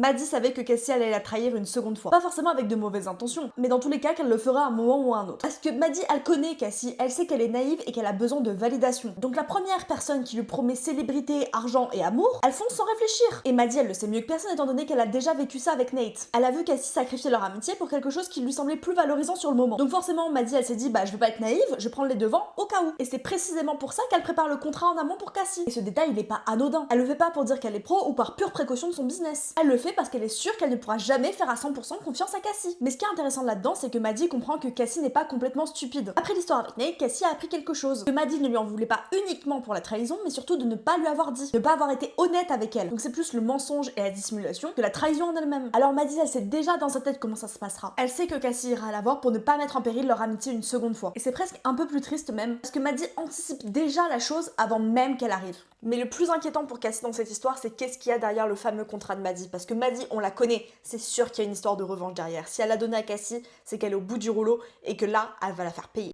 Maddie savait que Cassie allait la trahir une seconde fois. Pas forcément avec de mauvaises intentions, mais dans tous les cas qu'elle le fera à un moment ou à un autre. Parce que Maddie, elle connaît Cassie, elle sait qu'elle est naïve et qu'elle a besoin de validation. Donc la première personne qui lui promet célébrité, argent et amour, elle fonce sans réfléchir. Et Maddie, elle le sait mieux que personne étant donné qu'elle a déjà vécu ça avec Nate. Elle a vu Cassie sacrifier leur amitié pour quelque chose qui lui semblait plus valorisant sur le moment. Donc forcément, Maddie, elle s'est dit, bah je veux pas être naïve, je prends les devants au cas où. Et c'est précisément pour ça qu'elle prépare le contrat en amont pour Cassie. Et ce détail, il est pas anodin. Elle le fait pas pour dire qu'elle est pro ou par pure précaution de son business. Elle le fait parce qu'elle est sûre qu'elle ne pourra jamais faire à 100% confiance à Cassie. Mais ce qui est intéressant là-dedans, c'est que Maddie comprend que Cassie n'est pas complètement stupide. Après l'histoire avec Nate, Cassie a appris quelque chose. Que Maddie ne lui en voulait pas uniquement pour la trahison, mais surtout de ne pas lui avoir dit. Ne pas avoir été honnête avec elle. Donc c'est plus le mensonge et la dissimulation que la trahison en elle-même. Alors Maddie, elle sait déjà dans sa tête comment ça se passera. Elle sait que Cassie ira la voir pour ne pas mettre en péril leur amitié une seconde fois. Et c'est presque un peu plus triste même, parce que Maddie anticipe déjà la chose avant même qu'elle arrive. Mais le plus inquiétant pour Cassie dans cette histoire, c'est qu'est-ce qu'il y a derrière le fameux contrat de Maddie. Parce que Maddie, on la connaît, c'est sûr qu'il y a une histoire de revanche derrière. Si elle l'a donné à Cassie, c'est qu'elle est au bout du rouleau et que là, elle va la faire payer.